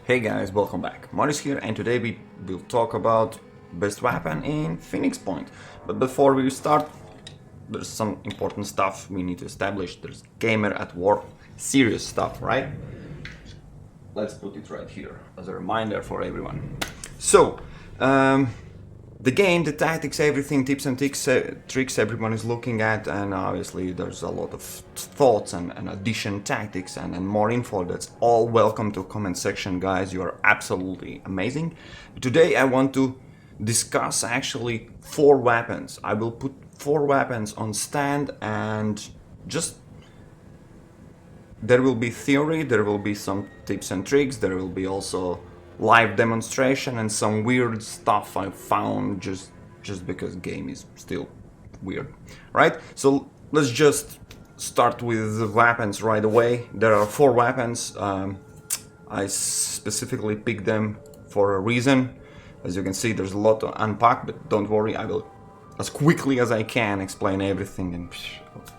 Hey guys, welcome back. Morris here, and today we will talk about best weapon in Phoenix Point. But before we start, there's some important stuff we need to establish. There's gamer at war, serious stuff, right? Let's put it right here as a reminder for everyone. So, the game, the tactics, everything, tips and tricks everyone is looking at, and obviously there's a lot of thoughts and addition tactics and more info. That's all welcome to comment section, guys. You are absolutely amazing. Today I want to discuss actually 4 weapons. I will put 4 weapons on stand, and just there will be theory, there will be some tips and tricks, there will be also live demonstration and some weird stuff I found just because game is still weird, right? So let's just start with the weapons right away. There are 4 weapons. I specifically picked them for a reason. As you can see, there's a lot to unpack, but don't worry, I will as quickly as I can explain everything. And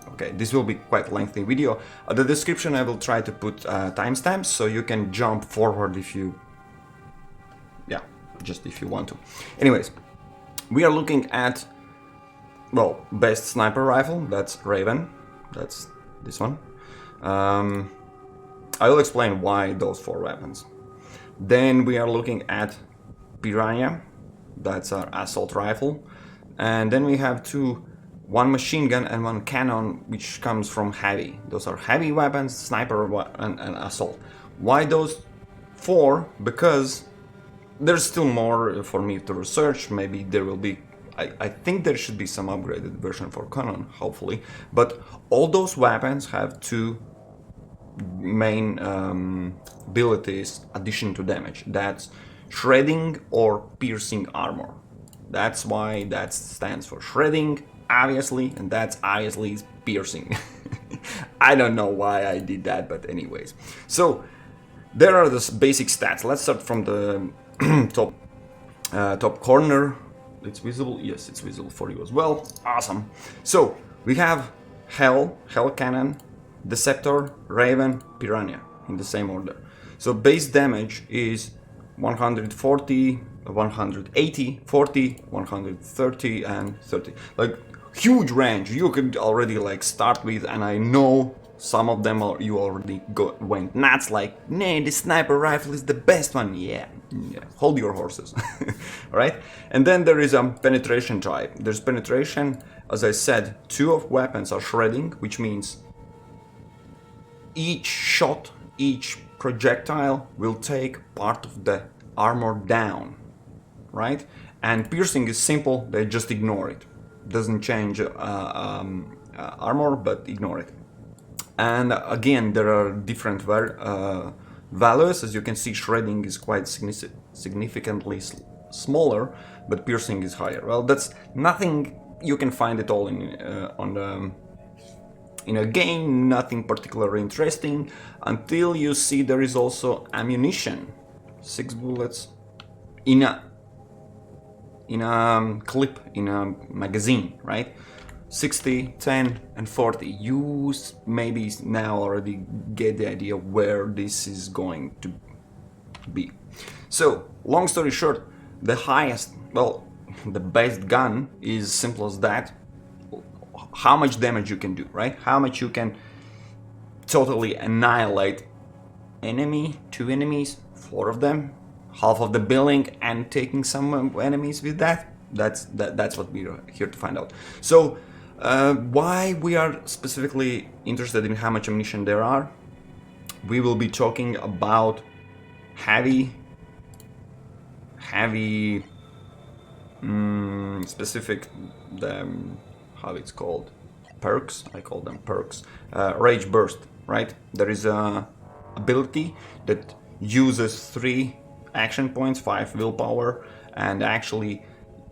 okay, this will be quite lengthy video. The description I will try to put timestamps so you can jump forward if you just if you want to. Anyways, we are looking at, well, best sniper rifle. That's Raven. That's this one. I will explain why those 4 weapons. Then we are looking at Piranha. That's our assault rifle. And then we have one machine gun and 1 cannon, which comes from heavy. Those are heavy weapons, sniper and assault. Why those 4? Because there's still more for me to research. Maybe there will be, I think there should be some upgraded version for Cannon, hopefully. But all those weapons have 2 main abilities addition to damage. That's shredding or piercing armor. That's why that stands for shredding, obviously, and that's obviously piercing. I don't know why I did that, but anyways. So there are the basic stats. Let's start from the top corner. It's visible. Yes, it's visible for you as well. Awesome. So we have Hel Cannon, Deceptor, Raven, Piranha in the same order. So base damage is 140, 180, 40, 130, and 30. Like huge range. You could already like start with, and I know some of them you already went nuts, like, nah, the sniper rifle is the best one. Yeah. Hold your horses. Right? And then there is a penetration type. There's penetration, as I said, 2 of weapons are shredding, which means each shot, each projectile will take part of the armor down, right? And piercing is simple, they just ignore it. Doesn't change armor, but ignore it. And again, there are different values. As you can see, shredding is quite significantly smaller, but piercing is higher. Well, that's nothing. You can find it all in a game. Nothing particularly interesting until you see there is also ammunition. 6 bullets in a clip, in a magazine, right? 60, 10, and 40. You maybe now already get the idea where this is going to be. So, long story short, the highest, well, the best gun is simple as that. How much damage you can do, right? How much you can totally annihilate 2 enemies, 4 of them, half of the building, and taking some enemies with that. That's what we're here to find out. So, why we are specifically interested in how much ammunition there are, we will be talking about heavy specific, how it's called, perks. I call them perks. Rage burst, right? There is a ability that uses 3 action points, 5 willpower, and actually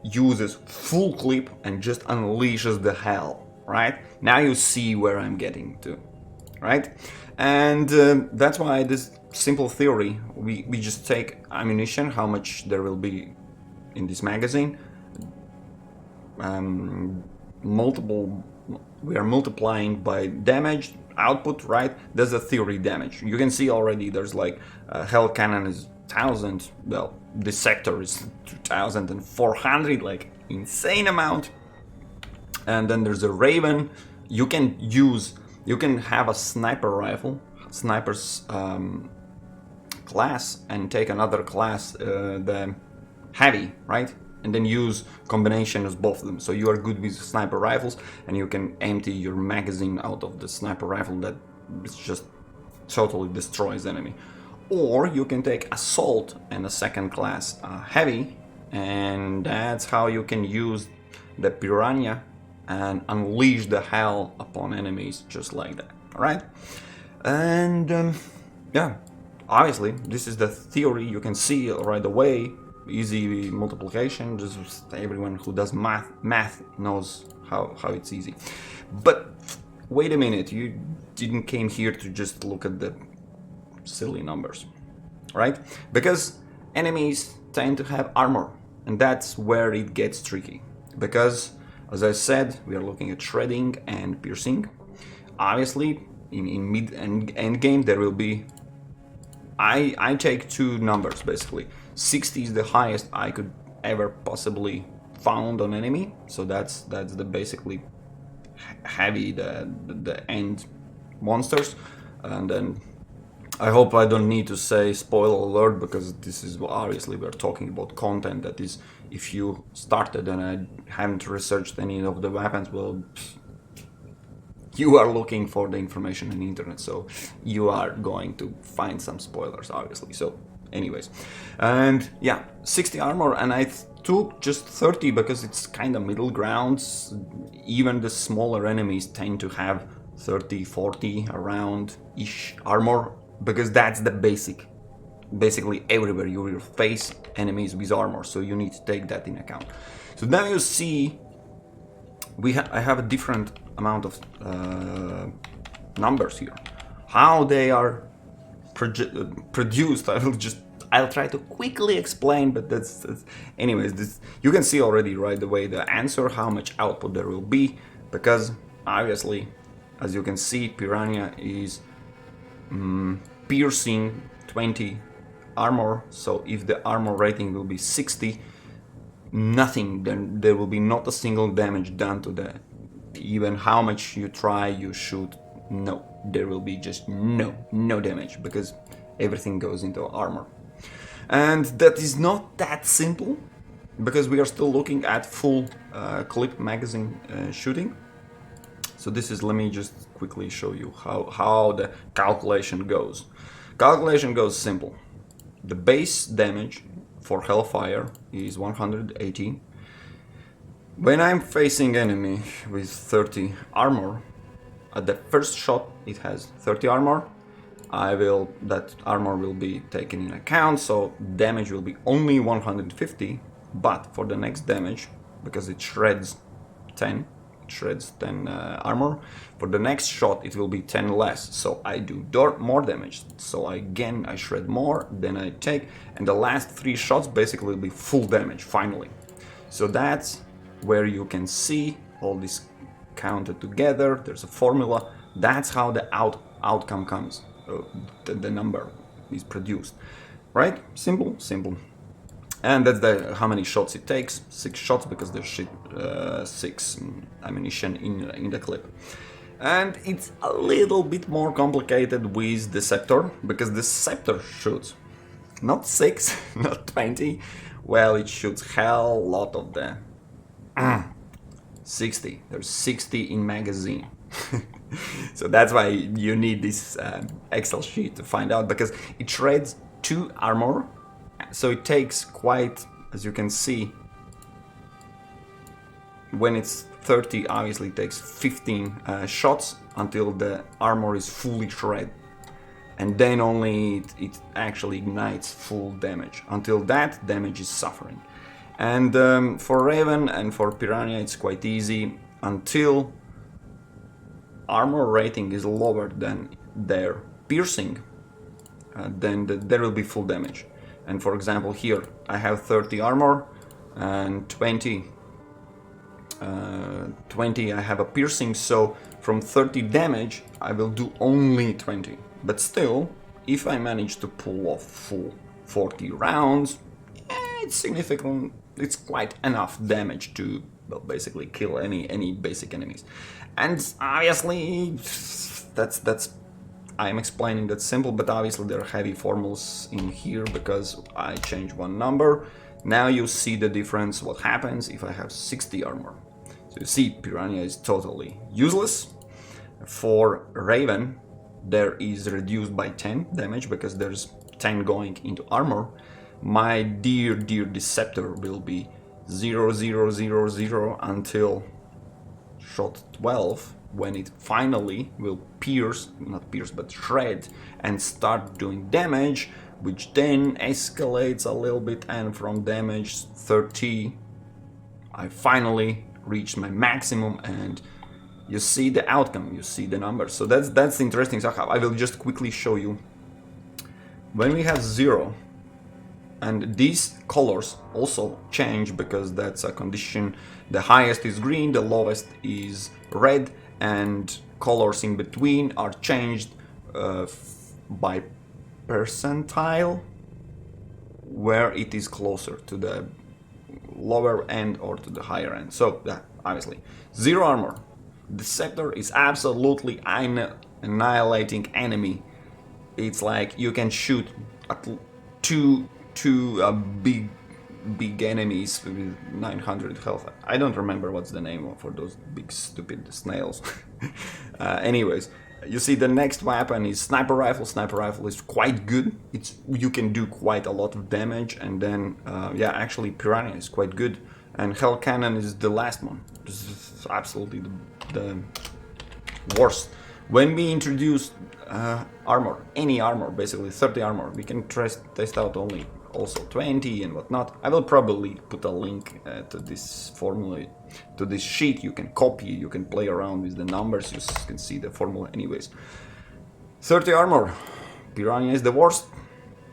uses full clip and just unleashes the hell, right? Now you see where I'm getting to, right? And that's why this simple theory, we just take ammunition, how much there will be in this magazine, we are multiplying by damage output, right? There's a theory damage. You can see already there's like Hel Cannon is 1000. Well, Deceptor is 2400, like insane amount. And then there's a Raven. You can have a sniper rifle, sniper's class, and take another class, the heavy, right? And then use combination of both of them. So you are good with sniper rifles, and you can empty your magazine out of the sniper rifle that just totally destroys enemy. Or you can take assault and a second class heavy, and that's how you can use the Piranha and unleash the hell upon enemies just like that. All right, and yeah, obviously this is the theory. You can see right away. Easy multiplication. Just everyone who does math knows how it's easy. But wait a minute, you didn't came here to just look at the silly numbers, right? Because enemies tend to have armor, and that's where it gets tricky. Because, as I said, we are looking at shredding and piercing. Obviously, in mid and end game there will be. I take two numbers basically. 60 is the highest I could ever possibly found on enemy, so that's the basically heavy the end monsters. And then I hope I don't need to say spoiler alert, because this is obviously we're talking about content that is, if you started and I haven't researched any of the weapons, well, you are looking for the information on the internet, so you are going to find some spoilers, obviously. So anyways, and yeah, 60 armor, and I took just 30 because it's kind of middle grounds. Even the smaller enemies tend to have 30, 40 around ish armor, because that's the basic. Basically everywhere you will face enemies with armor, so you need to take that in account. So now you see I have a different amount of numbers here. How they are produced, I'll try to quickly explain, but that's anyways, this you can see already right away the answer, how much output there will be, because obviously, as you can see, Piranha is piercing 20 armor, so if the armor rating will be 60, nothing, then there will be not a single damage done to the, even how much you try, you shoot, no, there will be just no damage, because everything goes into armor. And that is not that simple, because we are still looking at full clip magazine shooting. So this is, let me just quickly show you how the calculation goes. Calculation goes simple. The base damage for Hellfire is 180. When I'm facing enemy with 30 armor, at the first shot it has 30 armor. That armor will be taken in account, so damage will be only 150. But for the next damage, because it shreds 10 armor, for the next shot it will be 10 less, so I do more damage, so I shred more, then I take, and the last 3 shots basically will be full damage finally. So that's where you can see all this counted together. There's a formula. That's how the outcome comes. The number is produced, right? Simple. And that's how many shots it takes. 6 shots, because there's 6 ammunition in the clip. And it's a little bit more complicated with Deceptor, because Deceptor shoots not 6, not 20. Well, it shoots hell lot of the 60. There's 60 in magazine. So that's why you need this Excel sheet to find out, because it shreds 2 armor. So it takes quite, as you can see, when it's 30, obviously it takes 15 shots until the armor is fully shredded. And then only it actually ignites full damage. Until that, damage is suffering. And for Raven and for Piranha it's quite easy. Until armor rating is lower than their piercing, then there will be full damage. And for example here I have 30 armor and 20 I have a piercing, so from 30 damage I will do only 20. But still, if I manage to pull off full 40 rounds. It's significant. It's quite enough damage to, well, basically kill any basic enemies. And obviously, that's I'm explaining that simple, but obviously there are heavy formulas in here because I changed one number. Now you see the difference, what happens if I have 60 armor. So you see, Piranha is totally useless. For Raven, there is reduced by 10 damage because there's 10 going into armor. My dear Deceptor will be 0, 0, 0, 0 until shot 12, when it finally will not pierce, but shred and start doing damage, which then escalates a little bit, and from damage 30 I finally reached my maximum, and you see the outcome, you see the numbers. So that's interesting. So I will just quickly show you. When we have 0, and these colors also change because that's a condition. The highest is green, the lowest is red, and colors in between are changed by percentile, where it is closer to the lower end or to the higher end. So obviously 0 armor. Deceptor is absolutely annihilating enemy. It's like you can shoot at two big enemies with 900 health. I don't remember what's the name for those big stupid snails. Anyways, you see the next weapon is sniper rifle. Sniper rifle is quite good. You can do quite a lot of damage, and then yeah, actually Piranha is quite good, and Hel Cannon is the last one. This is absolutely the worst. When we introduce armor, any armor, basically 30 armor, we can test out only also 20 and whatnot. I will probably put a link to this formula, to this sheet. You can copy, you can play around with the numbers, you can see the formula anyways. 30 armor, Piranha is the worst,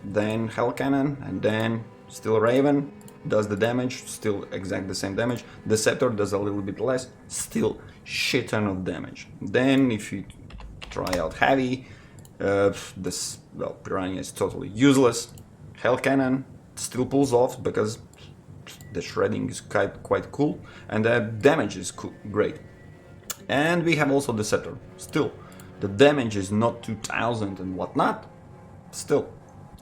then Hel Cannon, and then still Raven does the damage, still exact the same damage. Deceptor does a little bit less, still shit ton of damage. Then if you try out heavy, Piranha is totally useless. Hel Cannon still pulls off because the shredding is quite cool, and the damage is great. And we have also Deceptor. Still, the damage is not 2000 and whatnot. Still,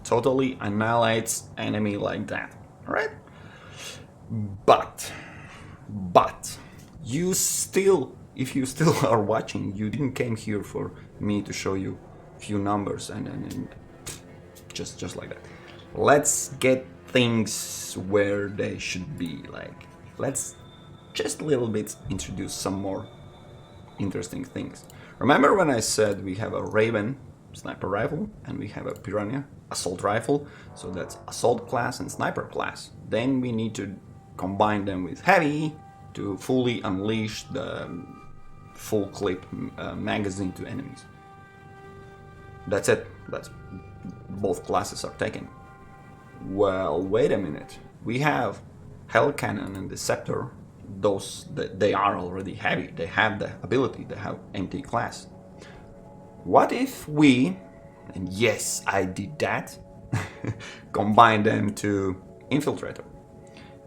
totally annihilates enemy like that. Alright? But you still, if you still are watching, you didn't came here for me to show you a few numbers and just like that. Let's get things where they should be. Like, let's just a little bit introduce some more interesting things. Remember when I said we have a Raven sniper rifle and we have a Piranha assault rifle? So that's assault class and sniper class. Then we need to combine them with heavy to fully unleash the full clip magazine to enemies. That's it. That's both classes are taken. Well, wait a minute. We have Hel Cannon and Deceptor. Those they are already heavy. They have the ability. They have empty class. What if we, and yes, I did that, combine them to Infiltrator?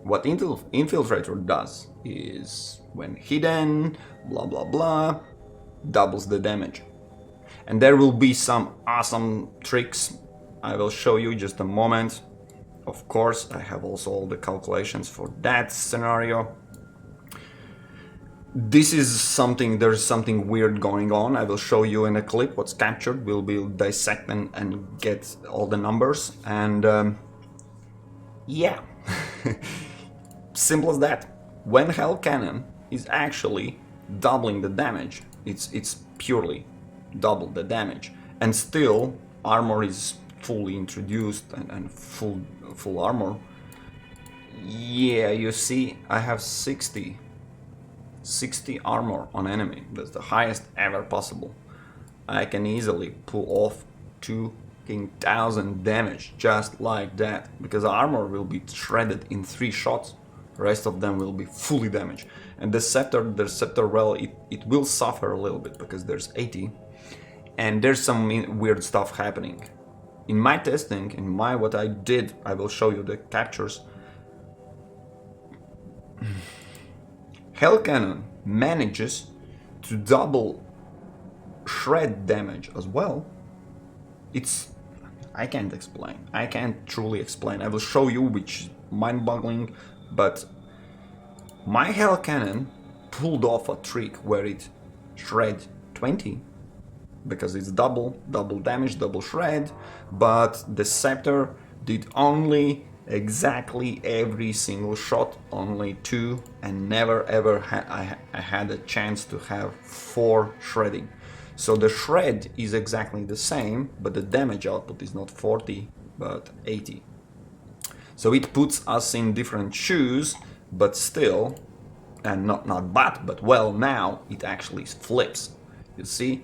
What Infiltrator does is, when hidden, blah blah blah, doubles the damage. And there will be some awesome tricks I will show you just a moment. Of course, I have also all the calculations for that scenario. This is something, there's something weird going on. I will show you in a clip what's captured. We'll dissect and get all the numbers. And yeah, simple as that. When Hel Cannon is actually doubling the damage, it's purely double the damage. And still, armor is fully introduced and full armor. Yeah, you see, I have 60 armor on enemy. That's the highest ever possible. I can easily pull off 2,000 damage just like that, because the armor will be shredded in 3 shots. The rest of them will be fully damaged. And the Deceptor, well, it will suffer a little bit because there's 80, and there's some weird stuff happening. in my testing, in my what I did, I will show you the captures. Hel Cannon manages to double shred damage as well. I can't explain. I can't truly explain. I will show you, which is mind-boggling, but my Hel Cannon pulled off a trick where it shred 20 because it's double damage, double shred, but Deceptor did only exactly every single shot, only 2, and never ever I had a chance to have 4 shredding. So the shred is exactly the same, but the damage output is not 40 but 80. So it puts us in different shoes, but still, and not but well, now it actually flips. You see,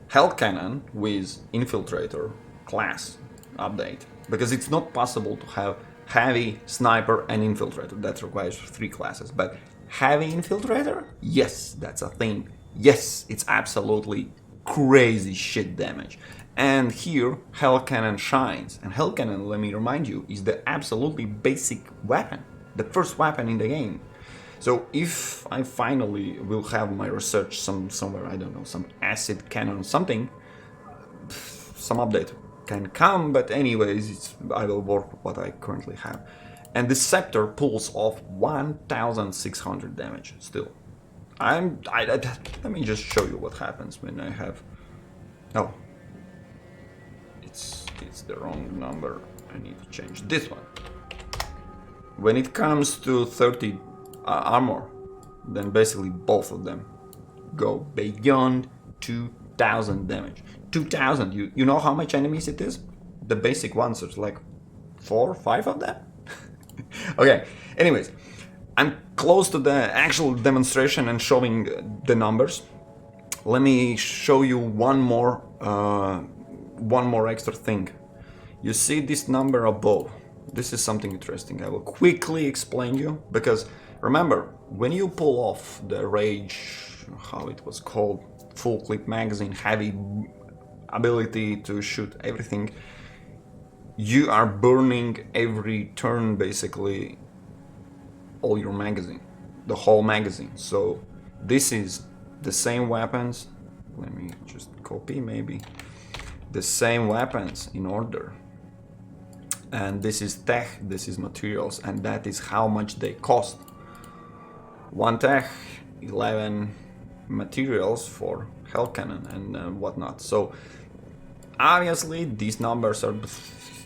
Hel Cannon with Infiltrator class update, because it's not possible to have heavy, sniper and infiltrator. That requires 3 classes, but heavy infiltrator, yes, that's a thing. Yes, it's absolutely crazy shit damage. And here Hel Cannon shines. And Hel Cannon, let me remind you, is the absolutely basic weapon, the first weapon in the game. So if I finally will have my research somewhere, I don't know, some acid cannon or something, some update can come, but anyways, I will work with what I currently have. And the Deceptor pulls off 1600 damage still. Let me just show you what happens when I have... Oh, it's the wrong number. I need to change this one. When it comes to 30 armor, then basically both of them go beyond 2000 damage. 2000, you know how much enemies it is? The basic ones, there's like 4 or 5 of them. Okay, anyways, I'm close to the actual demonstration and showing the numbers. Let me show you one more extra thing. You see this number above. This is something interesting. I will quickly explain you, because remember, when you pull off the Rage, how it was called, full clip magazine, heavy ability to shoot everything, you are burning every turn basically all your magazine, the whole magazine. So this is the same weapons. Let me just copy maybe the same weapons in order. And this is tech, this is materials, and that is how much they cost. 1 tech, 11 materials for Hel Cannon and whatnot. So obviously these numbers are,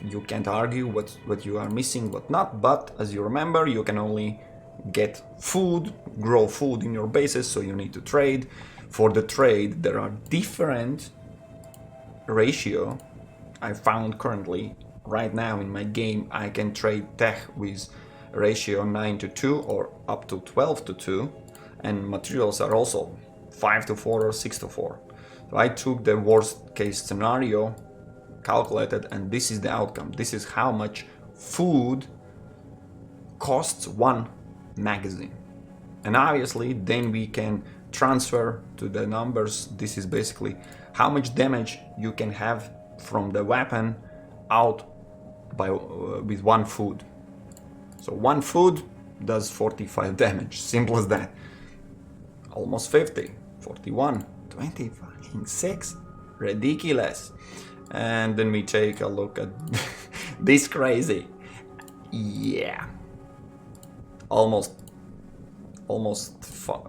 you can't argue what you are missing, what not, but as you remember, you can only get food, grow food in your bases, so you need to trade. For the trade, there are different ratio. I found currently, right now in my game, I can trade tech with ratio 9:2 or up to 12:2, and materials are also 5:4 or 6:4. So I took the worst case scenario, calculated, and this is the outcome. This is how much food costs 1 magazine. And obviously then we can transfer to the numbers. This is basically how much damage you can have from the weapon out by with 1 food. So 1 food does 45 damage, simple as that. Almost 50, 41, 20, fucking 6, ridiculous. And then we take a look at this crazy, yeah, almost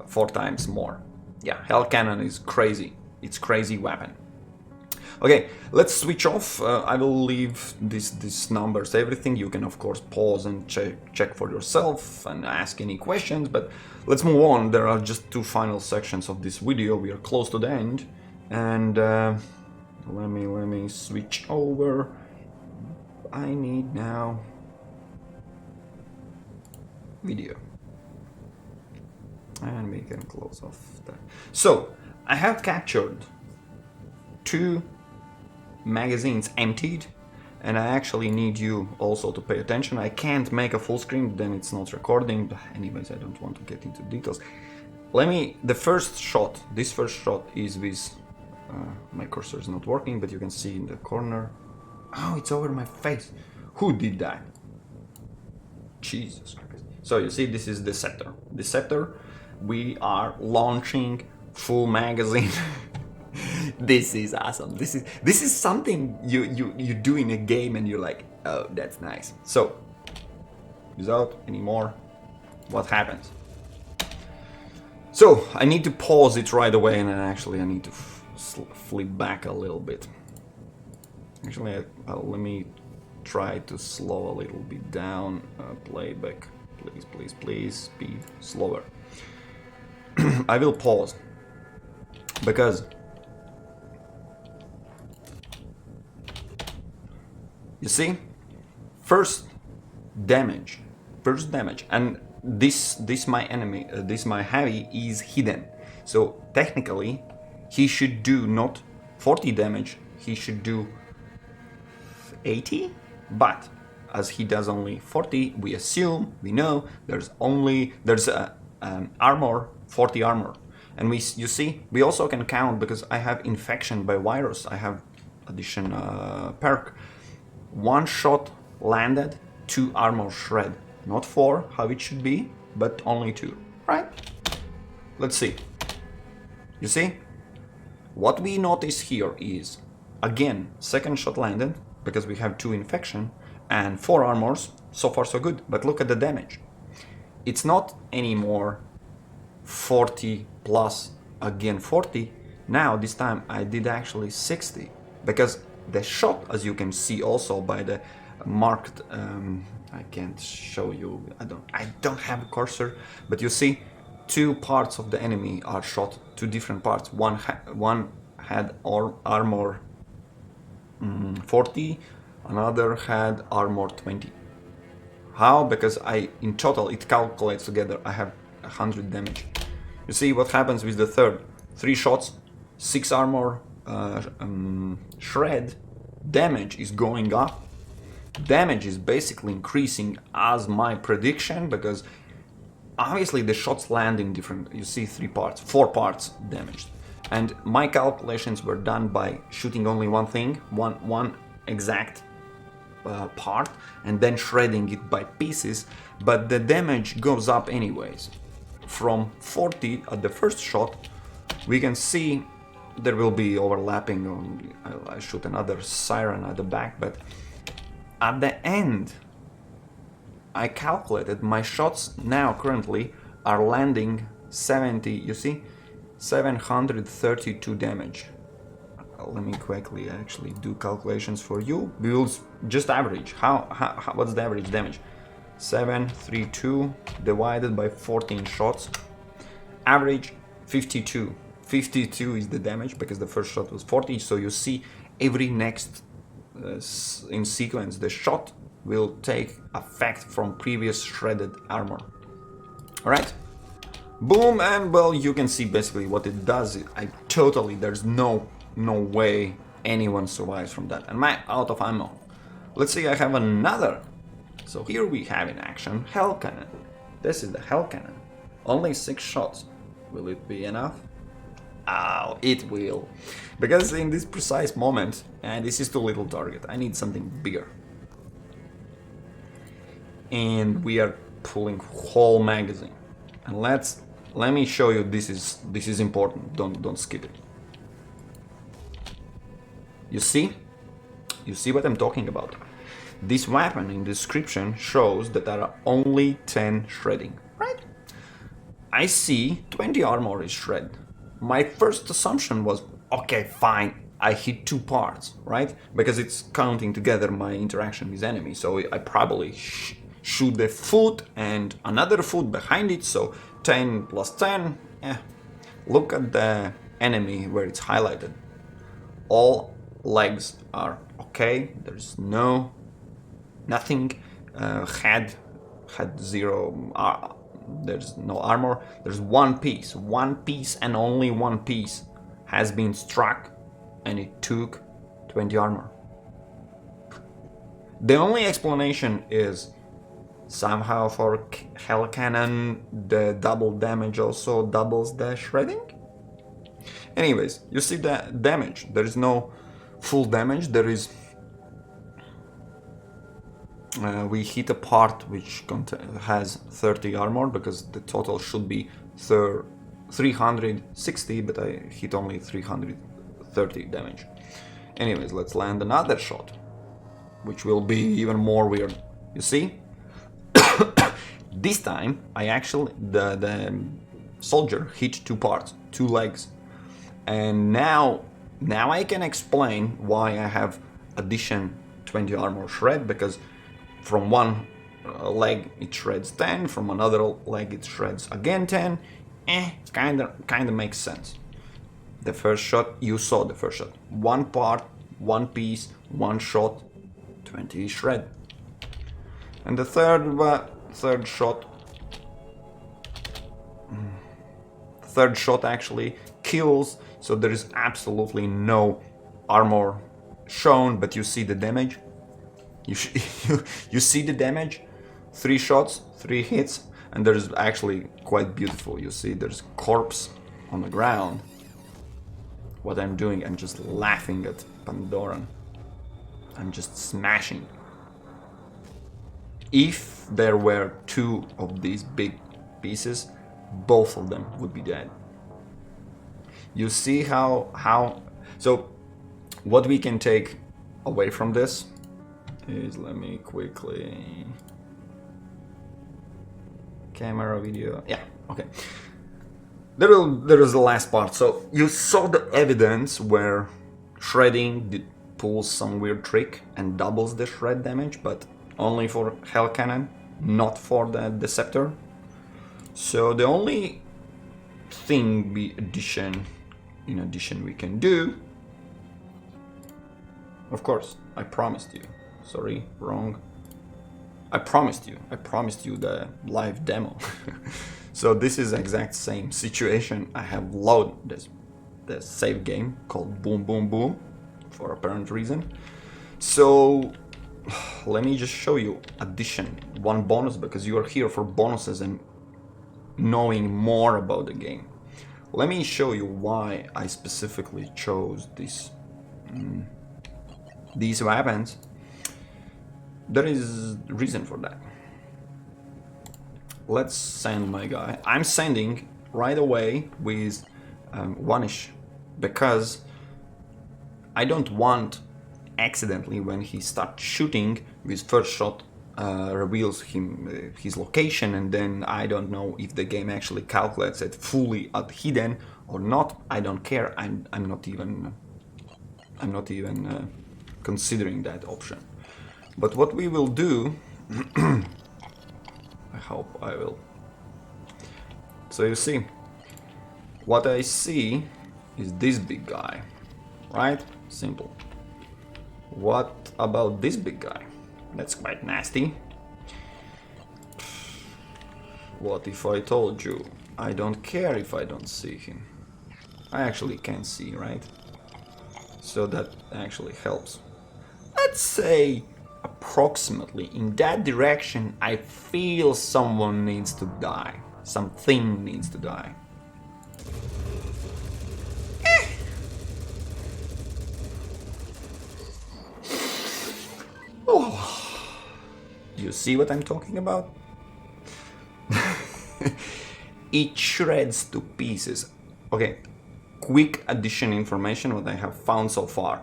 4 times more. Yeah, Hel Cannon is crazy. It's crazy weapon. Okay, let's switch off. I will leave these numbers, everything. You can of course pause and check for yourself and ask any questions, but let's move on. There are just 2 final sections of this video. We are close to the end, and let me switch over. I need now video, and we can close off that. So I have captured 2 magazines emptied, and I actually need you also to pay attention. I can't make a full screen, then it's not recording, but anyways, I don't want to get into details. The first shot, this first shot is with my cursor is not working, but you can see in the corner Oh, it's over my face. Who did that? Jesus Christ. So you see, this is Deceptor. Deceptor, we are launching full magazine. This is awesome. This is something you do in a game and you're like, oh, that's nice. So, without any more, what happens? So I need to pause it right away, and then actually I need to flip back a little bit. Actually, let me try to slow a little bit down. Playback, please, speed slower. I will pause because you see, first damage, and this my enemy, this my heavy is hidden. So technically, he should do not 40 damage. He should do 80, but as he does only 40, we assume, we know there's an armor, 40 armor, and you see, we also can count because I have infection by virus. I have addition perk. One shot landed, 2 armor shred, not 4, how it should be, but only 2, right? Let's see. You see, what we notice here is, again, second shot landed, because we have 2 infection and 4 armors. So far so good, but look at the damage. It's not anymore 40 plus again 40. Now this time I did actually 60, because the shot, as you can see also by the marked, I can't show you, I don't have a cursor, but you see 2 parts of the enemy are shot, 2 different parts. One had armor 40, another had armor 20. How? Because in total it calculates together, I have 100 damage. You see what happens with the third. 3 shots, 6 armor shred, damage is going up. Damage is basically increasing as my prediction, because obviously the shots land in different, you see 4 parts damaged. And my calculations were done by shooting only one thing, one exact part, and then shredding it by pieces, but the damage goes up anyways. From 40 at the first shot, we can see there will be overlapping. I shoot another siren at the back, but at the end, I calculated my shots now currently are landing 70, you see, 732 damage. Let me quickly actually do calculations for you. We will just average. What's the average damage? 732 divided by 14 shots. Average 52. 52 is the damage, because the first shot was 40. So you see, every next in sequence, the shot will take effect from previous shredded armor. All right. Boom, and well, you can see basically what it does. There's no way anyone survives from that. And my out of ammo. Let's see, I have another. So here we have in action Hel Cannon. This is the Hel Cannon. Only 6 shots. Will it be enough? Oh, it will. Because in this precise moment, and this is too little target, I need something bigger. And we are pulling whole magazine. And let me show you, this is important. Don't skip it. You see what I'm talking about. This weapon in description shows that there are only 10 shredding, right? I see 20 armor is shred. My first assumption was, okay, fine, I hit 2 parts, right? Because it's counting together my interaction with enemy. So I probably shoot the foot and another foot behind it, so 10 plus 10, Look at the enemy where it's highlighted. All legs are okay, there's nothing. Head had 0, there's no armor. There's one piece and only one piece has been struck, and it took 20 armor. The only explanation is somehow for Hel Cannon the double damage also doubles the shredding. Anyways, you see the damage. There is no full damage. There is We hit a part which has 30 armor, because the total should be 360, but I hit only 330 damage. Anyways, let's land another shot, which will be even more weird. You see? This time, I actually, the soldier hit two parts, two legs. And now I can explain why I have addition 20 armor shred, because from one leg it shreds 10, from another leg it shreds again 10. Kinda makes sense. The first shot, you saw the first shot. One part, one piece, one shot, 20 shred. And the third shot actually kills, so there is absolutely no armor shown, but you see the damage. You see the damage. 3 shots, 3 hits, and there's actually quite beautiful. You see there's corpse on the ground. What I'm doing, I'm just laughing at Pandoran. I'm just smashing. If there were 2 of these big pieces, both of them would be dead. You see how so what we can take away from this is, let me quickly camera video, yeah, okay. There is the last part. So you saw the evidence where shredding pulls some weird trick and doubles the shred damage, but only for Hel Cannon, not for the Deceptor. So the only thing in addition we can do, of course, I promised you. Sorry, wrong. I promised you the live demo. So this is exact same situation. I have loaded the save game called Boom Boom Boom for apparent reason. So let me just show you addition, one bonus, because you are here for bonuses and knowing more about the game. Let me show you why I specifically chose these weapons. There is reason for that. Let's send my guy. I'm sending right away with one-ish, because I don't want accidentally, when he starts shooting, his first shot reveals his location, and then I don't know if the game actually calculates it fully at hidden or not. I don't care. I'm not even considering that option. But what we will do, I hope I will. So you see, what I see is this big guy, right? Simple. What about this big guy? That's quite nasty. What if I told you I don't care if I don't see him? I actually can see, right? So that actually helps. Let's say approximately in that direction I feel someone needs to die. Something needs to die. Oh. You see what I'm talking about? It shreds to pieces. Okay, quick addition information what I have found so far.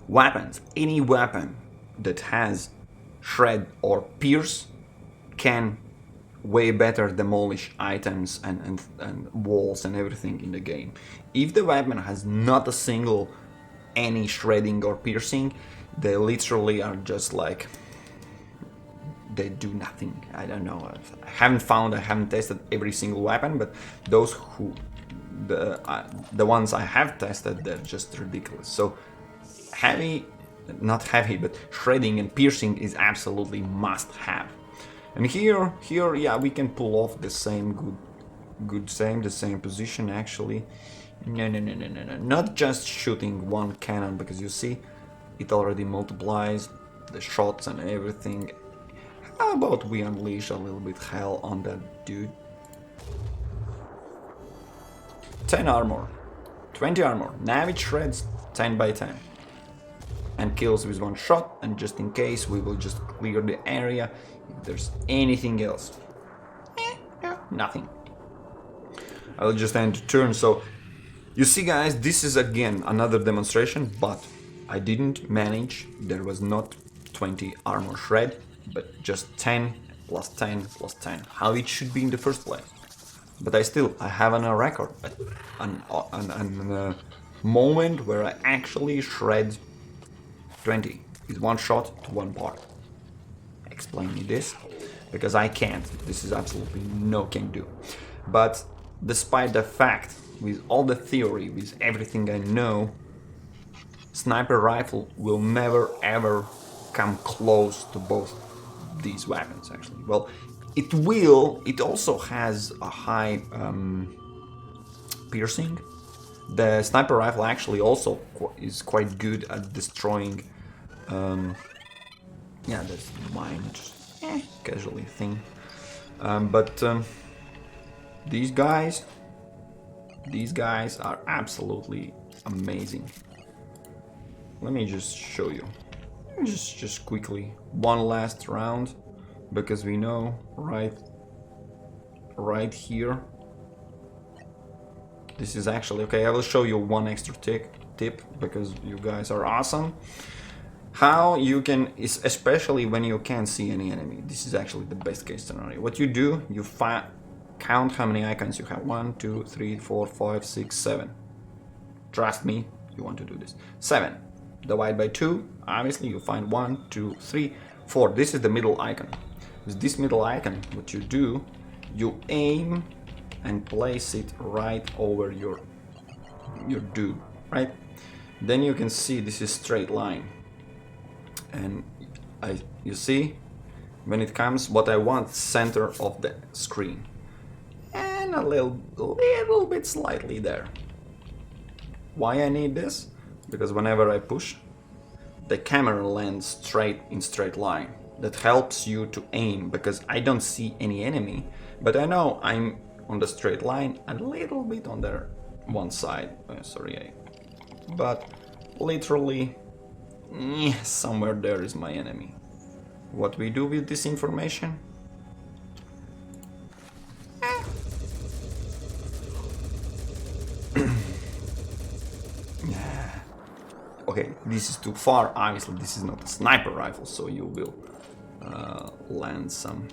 Weapons, any weapon that has shred or pierce can way better demolish items and walls and everything in the game. If the weapon has not a single any shredding or piercing, they literally are just like, they do nothing. I don't know. I haven't tested every single weapon, but those the ones I have tested, they're just ridiculous. So not heavy, but shredding and piercing is absolutely must have. And here, yeah, we can pull off the same the same position actually. No, not just shooting one cannon, because you see, it already multiplies the shots and everything. How about we unleash a little bit hell on that dude? 10 armor, 20 armor, now it shreds 10 by 10. and kills with one shot, and just in case we will just clear the area if there's anything else. Nothing. I will just end the turn. So you see guys, this is again another demonstration, but I didn't manage, there was not 20 armor shred, but just 10 plus 10 plus 10, how it should be in the first place. But I have a record, a moment where I actually shred 20 with one shot to one part. Explain me this, because I can't. This is absolutely no can do. But despite the fact, with all the theory, with everything I know, sniper rifle will never ever come close to both these weapons actually. Well, it will. It also has a high piercing. The sniper rifle actually also is quite good at destroying. Yeah, that's mine, just casually thing. But these guys are absolutely amazing. Let me just show you. Just quickly, one last round, because we know right here. This is actually okay. I will show you one extra tip because you guys are awesome. How you can, especially when you can't see any enemy. This is actually the best case scenario. What you do, you count how many icons you have. 1, 2, 3, 4, 5, 6, 7. Trust me, you want to do this. 7. Divide by 2. Obviously, you find 1, 2, 3, 4. This is the middle icon. With this middle icon, what you do, you aim and place it right over your dude, right? Then you can see this is straight line. And you see, when it comes, what I want, center of the screen. And a little bit slightly there. Why I need this? Because whenever I push, the camera lands straight line. That helps you to aim, because I don't see any enemy, but I know I'm on the straight line, a little bit on their one side. But literally, somewhere there is my enemy. What we do with this information? Okay, this is too far. Obviously, this is not a sniper rifle, so you will land some.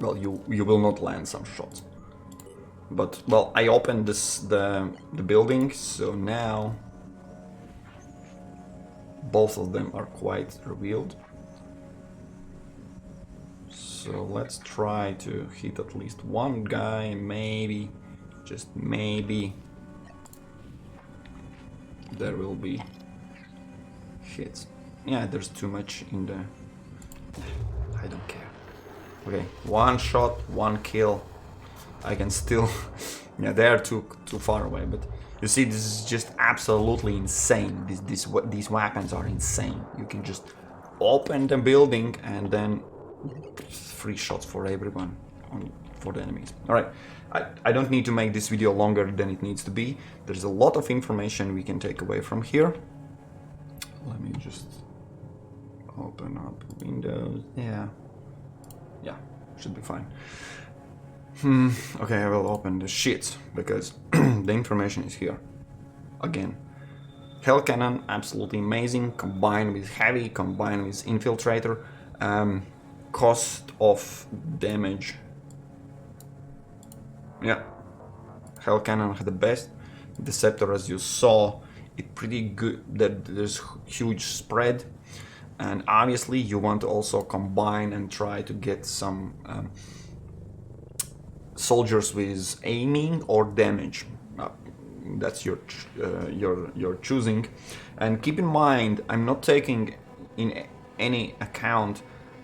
Well, you will not land some shots. But well, I opened the building, so now both of them are quite revealed. So let's try to hit at least one guy, maybe, just maybe. There will be hits. Yeah, there's too much in the... I don't care. Okay, one shot, one kill. I can still... yeah, they are too far away, but you see, this is just absolutely insane. These weapons are insane. You can just open the building and then 3 shots for everyone, for the enemies. Alright, I don't need to make this video longer than it needs to be. There's a lot of information we can take away from here. Let me just open up Windows. Yeah, should be fine. Okay, I will open the sheets because the information is here. Again, Hel Cannon, absolutely amazing, combined with heavy, combined with infiltrator. Cost of damage. Yeah, Hel Cannon had the best. Deceptor, as you saw, it's pretty good. That there's huge spread, and obviously you want to also combine and try to get some soldiers with aiming or damage. That's your choosing. And keep in mind, I'm not taking in any account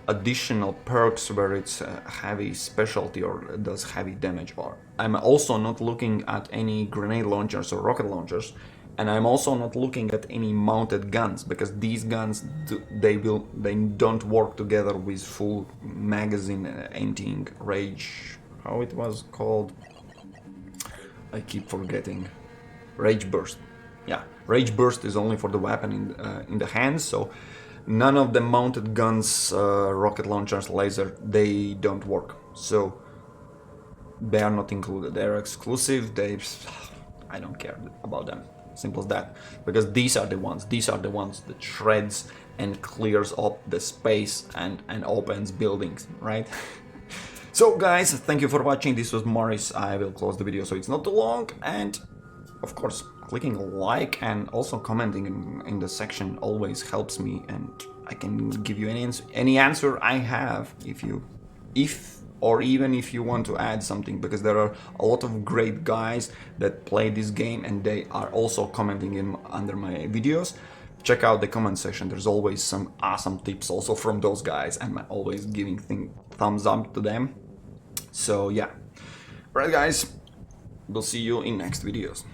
additional perks where it's heavy specialty or does heavy damage, or I'm also not looking at any grenade launchers or rocket launchers, and I'm also not looking at any mounted guns, because these guns they don't work together with full magazine emptying rage. How it was called? I keep forgetting. Rage burst. yeah, Rage Burst is only for the weapon in the hands, so none of the mounted guns, rocket launchers, laser, they don't work. So they are not included. They are exclusive. I don't care about them. Simple as that. Because these are the ones that shreds and clears up the space and opens buildings, right? So guys, thank you for watching. This was Morris. I will close the video so it's not too long, and of course clicking like and also commenting in the section always helps me, and I can give you any answer I have if even if you want to add something, because there are a lot of great guys that play this game and they are also commenting under my videos. Check out the comment section, there's always some awesome tips also from those guys, and I'm always giving thumbs up to them. So yeah, alright guys, we'll see you in next videos.